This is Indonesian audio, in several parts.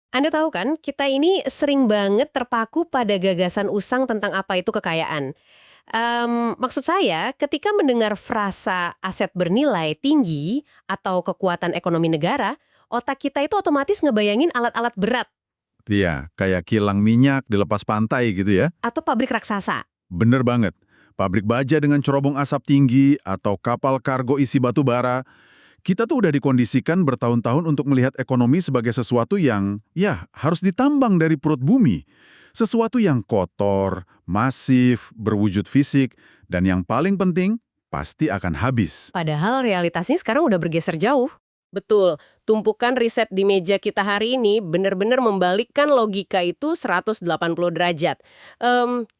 Anda tahu kan, kita ini sering banget terpaku pada gagasan usang tentang apa itu kekayaan. Maksud saya, ketika mendengar frasa aset bernilai tinggi atau kekuatan ekonomi negara, otak kita itu otomatis ngebayangin alat-alat berat Iya, kayak kilang minyak dilepas pantai gitu ya. atau pabrik raksasa. Bener banget. Pabrik baja dengan cerobong asap tinggi atau kapal kargo isi batu bara. Kita tuh udah dikondisikan bertahun-tahun untuk melihat ekonomi sebagai sesuatu yang, ya, harus ditambang dari perut bumi. Sesuatu yang kotor, masif, berwujud fisik, dan yang paling penting, pasti akan habis. Padahal realitasnya sekarang udah bergeser jauh. Betul, tumpukan riset di meja kita hari ini benar-benar membalikkan logika itu 180 derajat.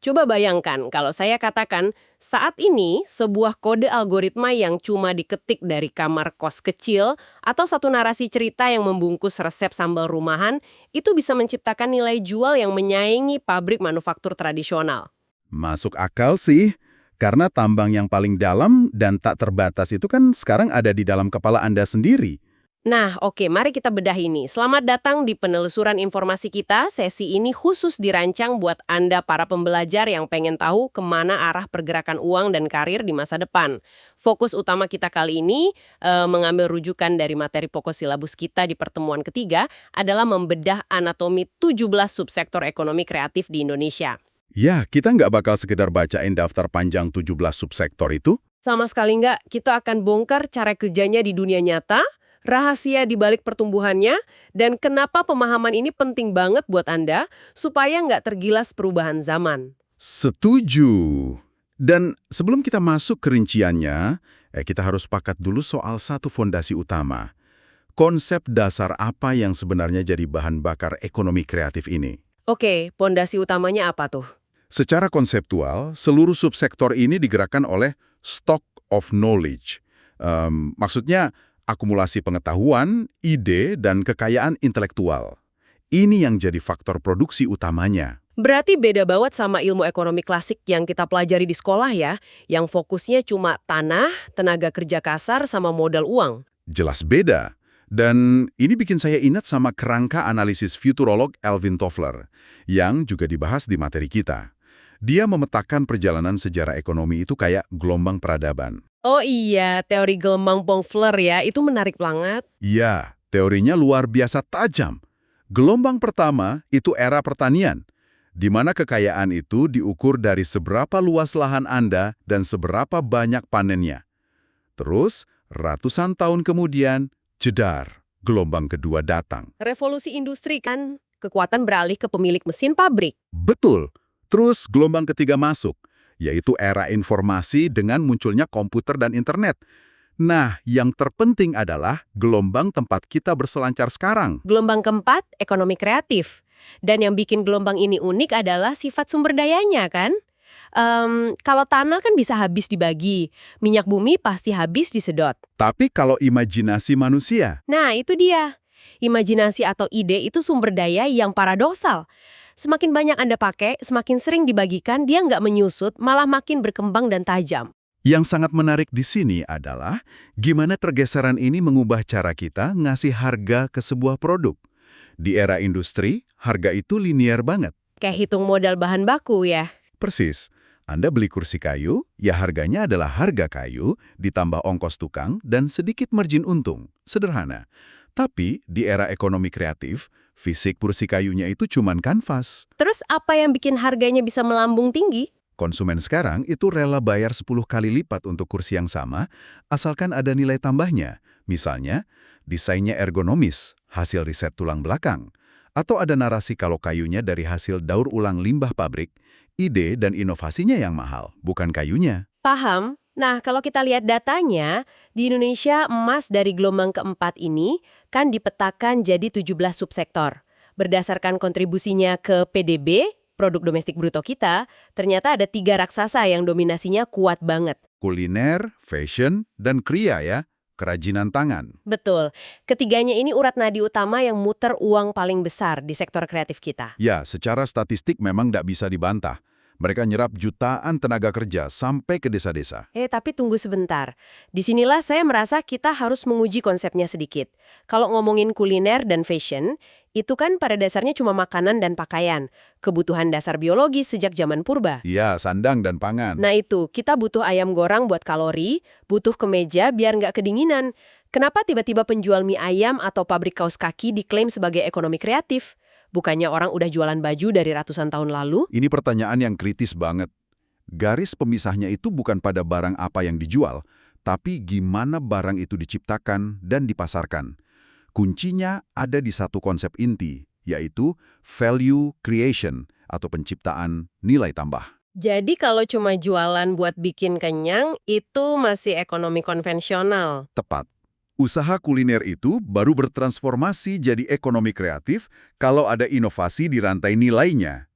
Coba bayangkan kalau saya katakan, saat ini sebuah kode algoritma yang cuma diketik dari kamar kos kecil atau satu narasi cerita yang membungkus resep sambal rumahan, itu bisa menciptakan nilai jual yang menyaingi pabrik manufaktur tradisional. Masuk akal sih, karena tambang yang paling dalam dan tak terbatas itu kan sekarang ada di dalam kepala Anda sendiri. Nah, oke, mari kita bedah ini. Selamat datang di penelusuran informasi kita. Sesi ini khusus dirancang buat Anda para pembelajar yang pengen tahu kemana arah pergerakan uang dan karir di masa depan. Fokus utama kita kali ini mengambil rujukan dari materi pokok silabus kita di pertemuan ketiga adalah membedah anatomi 17 subsektor ekonomi kreatif di Indonesia. Ya, kita nggak bakal sekedar bacain daftar panjang 17 subsektor itu. Sama sekali nggak, kita akan bongkar cara kerjanya di dunia nyata, rahasia di balik pertumbuhannya, dan kenapa pemahaman ini penting banget buat Anda supaya nggak tergilas perubahan zaman. Setuju. Dan sebelum kita masuk ke rinciannya, kita harus sepakat dulu soal satu fondasi utama. Konsep dasar apa yang sebenarnya jadi bahan bakar ekonomi kreatif ini? Oke, pondasi utamanya apa tuh? Secara konseptual, seluruh subsektor ini digerakkan oleh stock of knowledge. Maksudnya, akumulasi pengetahuan, ide, dan kekayaan intelektual. Ini yang jadi faktor produksi utamanya. Berarti beda banget sama ilmu ekonomi klasik yang kita pelajari di sekolah ya, yang fokusnya cuma tanah, tenaga kerja kasar, sama modal uang. Jelas beda. Dan ini bikin saya ingat sama kerangka analisis futurolog Alvin Toffler, yang juga dibahas di materi kita. Dia memetakan perjalanan sejarah ekonomi itu kayak gelombang peradaban. Oh iya, teori gelombang Pongfler ya, itu menarik banget. Ya, teorinya luar biasa tajam. Gelombang pertama itu era pertanian, di mana kekayaan itu diukur dari seberapa luas lahan Anda dan seberapa banyak panennya. Terus, ratusan tahun kemudian, jedar, gelombang kedua datang. Revolusi industri kan, kekuatan beralih ke pemilik mesin pabrik. Betul. Terus gelombang ketiga masuk, yaitu era informasi dengan munculnya komputer dan internet. Nah, yang terpenting adalah gelombang tempat kita berselancar sekarang. Gelombang keempat, ekonomi kreatif. Dan yang bikin gelombang ini unik adalah sifat sumber dayanya kan? Kalau tanah kan bisa habis dibagi, minyak bumi pasti habis disedot. Tapi kalau imajinasi manusia, Nah, itu dia. Imajinasi atau ide itu sumber daya yang paradoksal. Semakin banyak Anda pakai, semakin sering dibagikan, dia nggak menyusut, malah makin berkembang dan tajam. yang sangat menarik di sini adalah gimana pergeseran ini mengubah cara kita ngasih harga ke sebuah produk. Di era industri, harga itu linear banget. Kayak hitung modal bahan baku ya. Persis. Anda beli kursi kayu, ya harganya adalah harga kayu, ditambah ongkos tukang, dan sedikit margin untung. Sederhana. Tapi di era ekonomi kreatif, fisik kursi kayunya itu cuman kanvas. Terus apa yang bikin harganya bisa melambung tinggi? Konsumen sekarang itu rela bayar 10 kali lipat untuk kursi yang sama, asalkan ada nilai tambahnya. Misalnya, desainnya ergonomis, hasil riset tulang belakang. Atau ada narasi kalau kayunya dari hasil daur ulang limbah pabrik, ide dan inovasinya yang mahal, bukan kayunya. Paham? Nah, kalau kita lihat datanya, di Indonesia emas dari gelombang keempat ini kan dipetakan jadi 17 subsektor. Berdasarkan kontribusinya ke PDB, produk domestik bruto kita, ternyata ada 3 raksasa yang dominasinya kuat banget. Kuliner, fashion, dan kriya ya, kerajinan tangan. Betul. Ketiganya ini urat nadi utama yang muter uang paling besar di sektor kreatif kita. Ya, secara statistik memang tidak bisa dibantah. Mereka nyerap jutaan tenaga kerja sampai ke desa-desa. Tapi tunggu sebentar. Disinilah saya merasa kita harus menguji konsepnya sedikit. Kalau ngomongin kuliner dan fashion, itu kan pada dasarnya cuma makanan dan pakaian. Kebutuhan dasar biologis sejak zaman purba. Iya, sandang dan pangan. Nah itu, kita butuh ayam goreng buat kalori, butuh kemeja biar nggak kedinginan. Kenapa tiba-tiba penjual mie ayam atau pabrik kaos kaki diklaim sebagai ekonomi kreatif? Bukannya orang udah jualan baju dari ratusan tahun lalu? Ini pertanyaan yang kritis banget. Garis pemisahnya itu bukan pada barang apa yang dijual, tapi gimana barang itu diciptakan dan dipasarkan. Kuncinya ada di satu konsep inti, yaitu value creation atau penciptaan nilai tambah. Jadi kalau cuma jualan buat bikin kenyang, itu masih ekonomi konvensional. Tepat. Usaha kuliner itu baru bertransformasi jadi ekonomi kreatif kalau ada inovasi di rantai nilainya.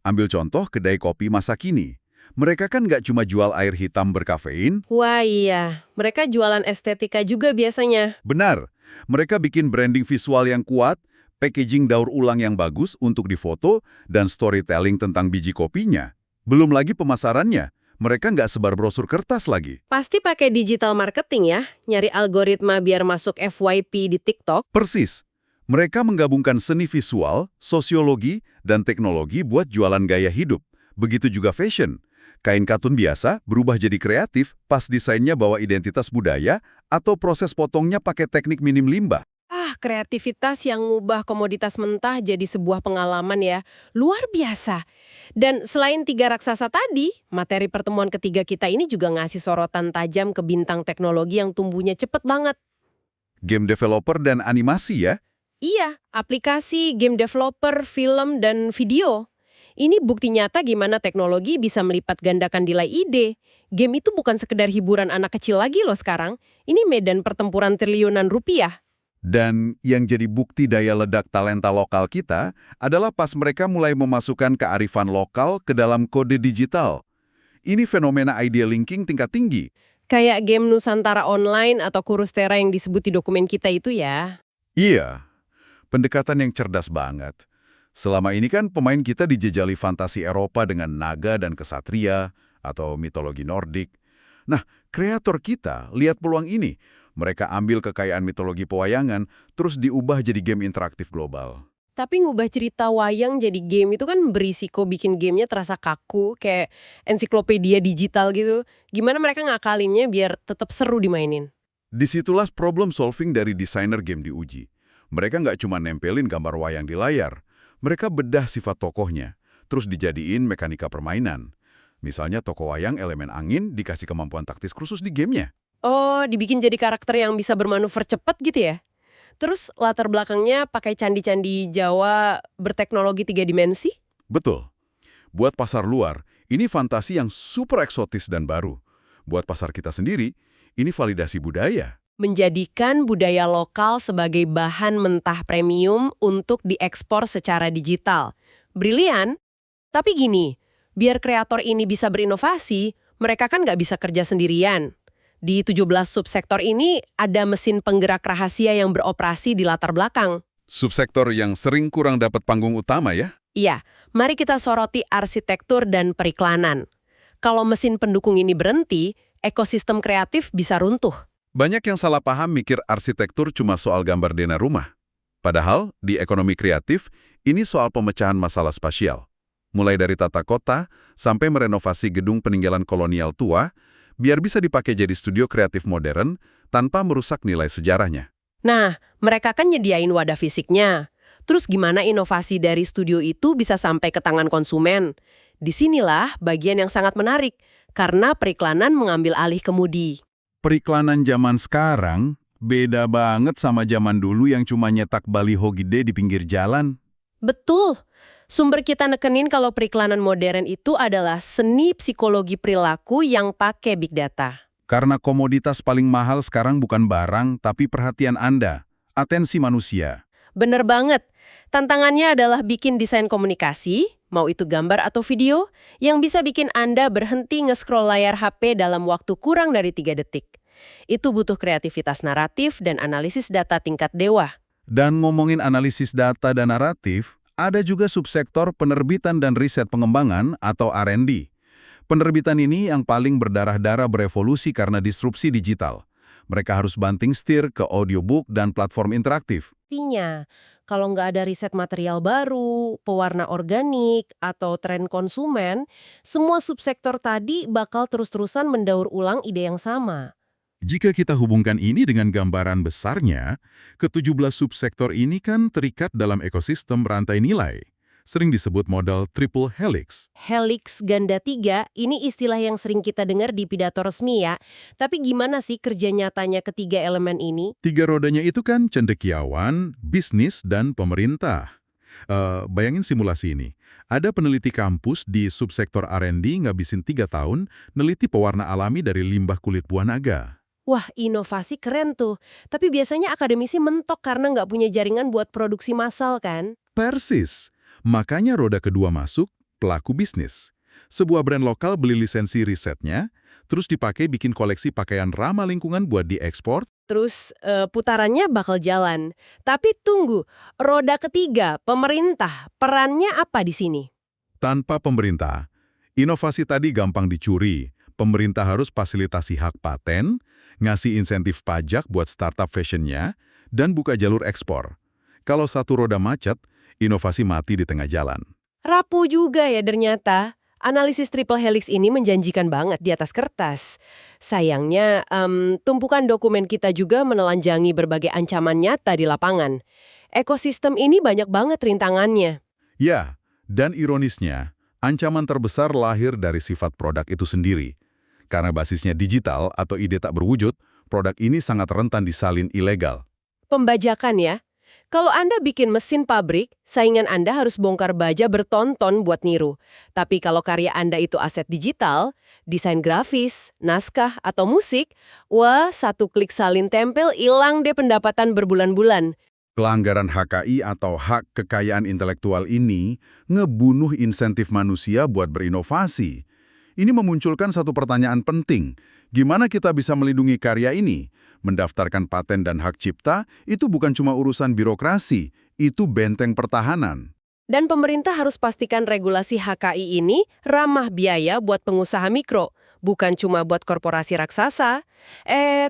Ambil contoh kedai kopi masa kini. Mereka kan nggak cuma jual air hitam berkafein. Wah iya, mereka jualan estetika juga biasanya. Benar, mereka bikin branding visual yang kuat, packaging daur ulang yang bagus untuk difoto, dan storytelling tentang biji kopinya. Belum lagi pemasarannya. Mereka nggak sebar brosur kertas lagi. Pasti pakai digital marketing ya, nyari algoritma biar masuk FYP di TikTok. Persis. Mereka menggabungkan seni visual, sosiologi, dan teknologi buat jualan gaya hidup. Begitu juga fashion. Kain katun biasa berubah jadi kreatif pas desainnya bawa identitas budaya atau proses potongnya pakai teknik minim limbah. Kreativitas yang ngubah komoditas mentah jadi sebuah pengalaman ya. Luar biasa. Dan selain tiga raksasa tadi, materi pertemuan ketiga kita ini juga ngasih sorotan tajam ke bintang teknologi yang tumbuhnya cepet banget. Game developer dan animasi ya? Iya, aplikasi, game developer, film, dan video. Ini bukti nyata gimana teknologi bisa melipat gandakan nilai ide. Game itu bukan sekedar hiburan anak kecil lagi loh sekarang. Ini medan pertempuran triliunan rupiah. Dan yang jadi bukti daya ledak talenta lokal kita adalah pas mereka mulai memasukkan kearifan lokal ke dalam kode digital. Ini fenomena idea linking tingkat tinggi. Kayak game Nusantara Online atau Kurustera yang disebut di dokumen kita itu ya. Iya, pendekatan yang cerdas banget. Selama ini kan pemain kita dijejali fantasi Eropa dengan naga dan kesatria atau mitologi Nordik. Nah, kreator kita lihat peluang ini. Mereka ambil kekayaan mitologi pewayangan, terus diubah jadi game interaktif global. Tapi ngubah cerita wayang jadi game itu kan berisiko bikin gamenya terasa kaku, kayak ensiklopedia digital gitu. Gimana mereka ngakalinnya biar tetap seru dimainin? Disitulah problem solving dari desainer game diuji. Mereka nggak cuma nempelin gambar wayang di layar, mereka bedah sifat tokohnya, terus dijadiin mekanika permainan. Misalnya tokoh wayang elemen angin dikasih kemampuan taktis khusus di gamenya. Oh, dibikin jadi karakter yang bisa bermanuver cepat gitu ya? Terus latar belakangnya pakai candi-candi Jawa berteknologi 3 dimensi? Betul. Buat pasar luar, ini fantasi yang super eksotis dan baru. Buat pasar kita sendiri, ini validasi budaya. Menjadikan budaya lokal sebagai bahan mentah premium untuk diekspor secara digital. Brilian. Tapi gini, biar kreator ini bisa berinovasi, mereka kan nggak bisa kerja sendirian. Di 17 subsektor ini ada mesin penggerak rahasia yang beroperasi di latar belakang. Subsektor yang sering kurang dapat panggung utama ya? Iya, mari kita soroti arsitektur dan periklanan. Kalau mesin pendukung ini berhenti, ekosistem kreatif bisa runtuh. Banyak yang salah paham mikir arsitektur cuma soal gambar denah rumah. Padahal, di ekonomi kreatif, ini soal pemecahan masalah spasial. Mulai dari tata kota, sampai merenovasi gedung peninggalan kolonial tua, biar bisa dipakai jadi studio kreatif modern tanpa merusak nilai sejarahnya. Nah, mereka kan nyediain wadah fisiknya. Terus gimana inovasi dari studio itu bisa sampai ke tangan konsumen? Disinilah bagian yang sangat menarik, karena periklanan mengambil alih kemudi. Periklanan zaman sekarang beda banget sama zaman dulu yang cuma nyetak baliho gede di pinggir jalan. Betul. Sumber kita nekenin kalau periklanan modern itu adalah seni psikologi perilaku yang pakai big data. Karena komoditas paling mahal sekarang bukan barang, tapi perhatian Anda, atensi manusia. Bener banget. Tantangannya adalah bikin desain komunikasi, mau itu gambar atau video, yang bisa bikin Anda berhenti nge-scroll layar HP dalam waktu kurang dari 3 detik. Itu butuh kreativitas naratif dan analisis data tingkat dewa. Dan ngomongin analisis data dan naratif, Ada juga subsektor penerbitan dan riset pengembangan atau R&D. Penerbitan ini yang paling berdarah-darah berevolusi karena disrupsi digital. Mereka harus banting setir ke audiobook dan platform interaktif. Artinya, kalau nggak ada riset material baru, pewarna organik, atau tren konsumen, semua subsektor tadi bakal terus-terusan mendaur ulang ide yang sama. Jika kita hubungkan ini dengan gambaran besarnya, ke-17 subsektor ini kan terikat dalam ekosistem rantai nilai. Sering disebut model triple helix. Helix ganda 3, ini istilah yang sering kita dengar di pidato resmi ya. Tapi gimana sih kerja nyatanya ketiga elemen ini? Tiga rodanya itu kan cendekiawan, bisnis, dan pemerintah. Bayangin simulasi ini. Ada peneliti kampus di subsektor R&D ngabisin 3 tahun neliti pewarna alami dari limbah kulit buah naga. Wah, inovasi keren tuh. Tapi biasanya akademisi mentok karena nggak punya jaringan buat produksi massal kan? Persis. Makanya roda kedua masuk, pelaku bisnis. Sebuah brand lokal beli lisensi risetnya, terus dipakai bikin koleksi pakaian ramah lingkungan buat diekspor. Terus putarannya bakal jalan. Tapi tunggu, roda ketiga, pemerintah, perannya apa di sini? Tanpa pemerintah, inovasi tadi gampang dicuri. Pemerintah harus fasilitasi hak paten, ngasih insentif pajak buat startup fashionnya, dan buka jalur ekspor. Kalau satu roda macet, inovasi mati di tengah jalan. Rapuh juga ya ternyata. Analisis triple helix ini menjanjikan banget di atas kertas. Sayangnya, tumpukan dokumen kita juga menelanjangi berbagai ancaman nyata di lapangan. Ekosistem ini banyak banget rintangannya. Ya, dan ironisnya, ancaman terbesar lahir dari sifat produk itu sendiri. Karena basisnya digital atau ide tak berwujud, produk ini sangat rentan disalin ilegal. Pembajakan ya. Kalau Anda bikin mesin pabrik, saingan Anda harus bongkar baja bertonton buat niru. Tapi kalau karya Anda itu aset digital, desain grafis, naskah, atau musik, wah, satu klik salin tempel hilang deh pendapatan berbulan-bulan. Pelanggaran HKI atau hak kekayaan intelektual ini ngebunuh insentif manusia buat berinovasi. Ini memunculkan satu pertanyaan penting. Gimana kita bisa melindungi karya ini? Mendaftarkan paten dan hak cipta itu bukan cuma urusan birokrasi, itu benteng pertahanan. Dan pemerintah harus pastikan regulasi HKI ini ramah biaya buat pengusaha mikro, bukan cuma buat korporasi raksasa.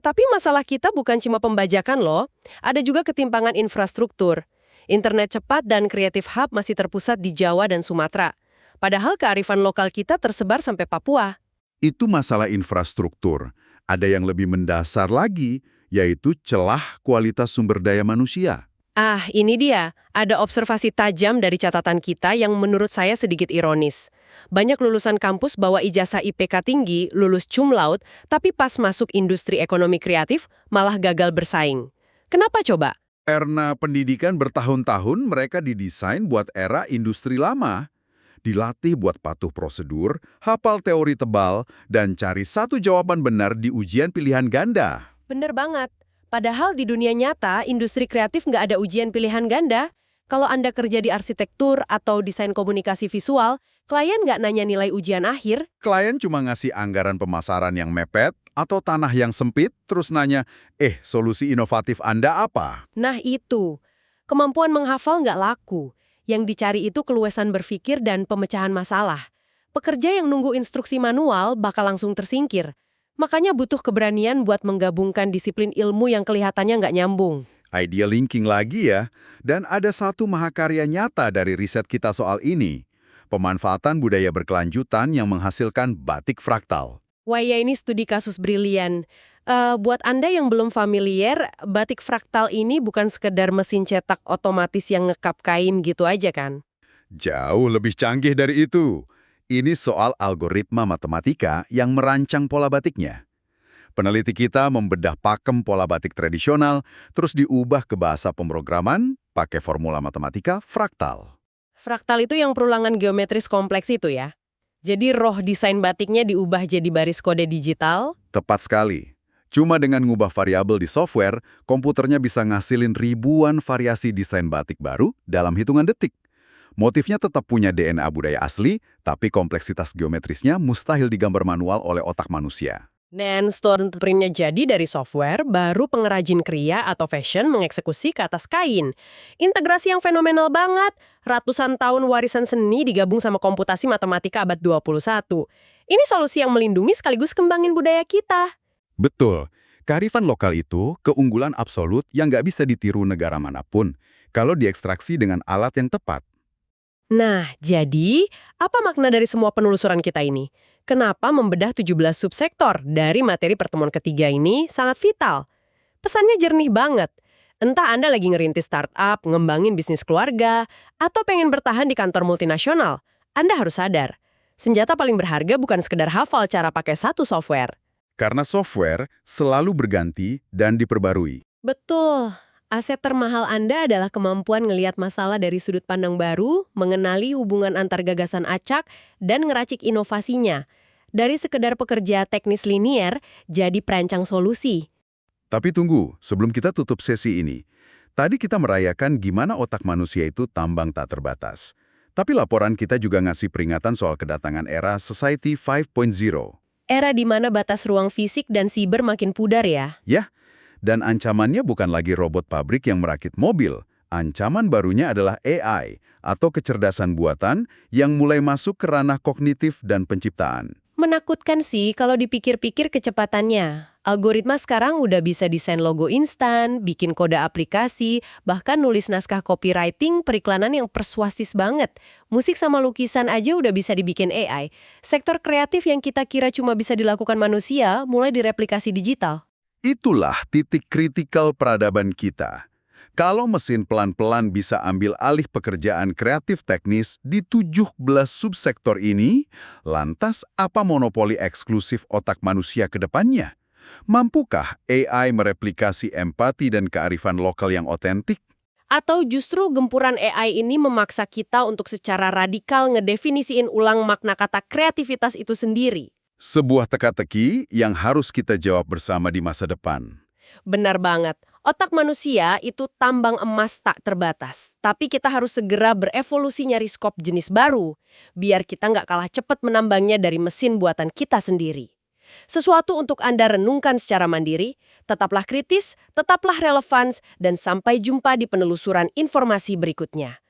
Tapi masalah kita bukan cuma pembajakan loh, ada juga ketimpangan infrastruktur. Internet cepat dan Creative Hub masih terpusat di Jawa dan Sumatera. Padahal kearifan lokal kita tersebar sampai Papua. Itu masalah infrastruktur. Ada yang lebih mendasar lagi, yaitu celah kualitas sumber daya manusia. Ah, ini dia. Ada observasi tajam dari catatan kita yang menurut saya sedikit ironis. Banyak lulusan kampus bawa ijazah IPK tinggi, lulus cum laude, tapi pas masuk industri ekonomi kreatif malah gagal bersaing. Kenapa coba? Karena pendidikan bertahun-tahun mereka didesain buat era industri lama. Dilatih buat patuh prosedur, hafal teori tebal, dan cari satu jawaban benar di ujian pilihan ganda. Bener banget. Padahal di dunia nyata, industri kreatif nggak ada ujian pilihan ganda. Kalau Anda kerja di arsitektur atau desain komunikasi visual, klien nggak nanya nilai ujian akhir. Klien cuma ngasih anggaran pemasaran yang mepet atau tanah yang sempit, terus nanya, solusi inovatif Anda apa? Nah itu, kemampuan menghafal nggak laku. Yang dicari itu keluasan berpikir dan pemecahan masalah. Pekerja yang nunggu instruksi manual bakal langsung tersingkir. Makanya butuh keberanian buat menggabungkan disiplin ilmu yang kelihatannya nggak nyambung. Idea linking lagi ya. Dan ada satu mahakarya nyata dari riset kita soal ini. Pemanfaatan budaya berkelanjutan yang menghasilkan batik fraktal. Wah ya, ini studi kasus brilian. Buat Anda yang belum familiar, batik fraktal ini bukan sekedar mesin cetak otomatis yang ngekap kain gitu aja kan? Jauh lebih canggih dari itu. Ini soal algoritma matematika yang merancang pola batiknya. Peneliti kita membedah pakem pola batik tradisional, terus diubah ke bahasa pemrograman pakai formula matematika fraktal. Fraktal itu yang perulangan geometris kompleks itu ya? Jadi roh desain batiknya diubah jadi baris kode digital? Tepat sekali. Cuma dengan ngubah variabel di software, komputernya bisa ngasilin ribuan variasi desain batik baru dalam hitungan detik. Motifnya tetap punya DNA budaya asli, tapi kompleksitas geometrisnya mustahil digambar manual oleh otak manusia. Dan setelah printnya jadi dari software, baru pengrajin kria atau fashion mengeksekusi ke atas kain. Integrasi yang fenomenal banget. Ratusan tahun warisan seni digabung sama komputasi matematika abad 21. Ini solusi yang melindungi sekaligus kembangin budaya kita. Betul. Kearifan lokal itu keunggulan absolut yang nggak bisa ditiru negara manapun kalau diekstraksi dengan alat yang tepat. Nah, jadi apa makna dari semua penelusuran kita ini? Kenapa membedah 17 subsektor dari materi pertemuan ketiga ini sangat vital? Pesannya jernih banget. Entah Anda lagi ngerintis startup, ngembangin bisnis keluarga, atau pengen bertahan di kantor multinasional, Anda harus sadar. Senjata paling berharga bukan sekedar hafal cara pakai satu software. Karena software selalu berganti dan diperbarui. Betul. Aset termahal Anda adalah kemampuan ngelihat masalah dari sudut pandang baru, mengenali hubungan antar gagasan acak, dan ngeracik inovasinya. Dari sekedar pekerja teknis linier, jadi perancang solusi. Tapi tunggu, sebelum kita tutup sesi ini. Tadi kita merayakan gimana otak manusia itu tambang tak terbatas. Tapi laporan kita juga ngasih peringatan soal kedatangan era Society 5.0. Era di mana batas ruang fisik dan siber makin pudar ya. Ya, dan ancamannya bukan lagi robot pabrik yang merakit mobil. Ancaman barunya adalah AI, atau kecerdasan buatan yang mulai masuk ke ranah kognitif dan penciptaan. Menakutkan sih kalau dipikir-pikir kecepatannya. Algoritma sekarang udah bisa desain logo instan, bikin kode aplikasi, bahkan nulis naskah copywriting periklanan yang persuasif banget. Musik sama lukisan aja udah bisa dibikin AI. Sektor kreatif yang kita kira cuma bisa dilakukan manusia, mulai direplikasi digital. Itulah titik kritikal peradaban kita. Kalau mesin pelan-pelan bisa ambil alih pekerjaan kreatif teknis di 17 subsektor ini, lantas apa monopoli eksklusif otak manusia ke depannya? Mampukah AI mereplikasi empati dan kearifan lokal yang otentik? Atau justru gempuran AI ini memaksa kita untuk secara radikal ngedefinisiin ulang makna kata kreativitas itu sendiri? Sebuah teka-teki yang harus kita jawab bersama di masa depan. Benar banget. Otak manusia itu tambang emas tak terbatas. Tapi kita harus segera berevolusi nyari skop jenis baru. Biar kita nggak kalah cepat menambangnya dari mesin buatan kita sendiri. Sesuatu untuk Anda renungkan secara mandiri, tetaplah kritis, tetaplah relevan, dan sampai jumpa di penelusuran informasi berikutnya.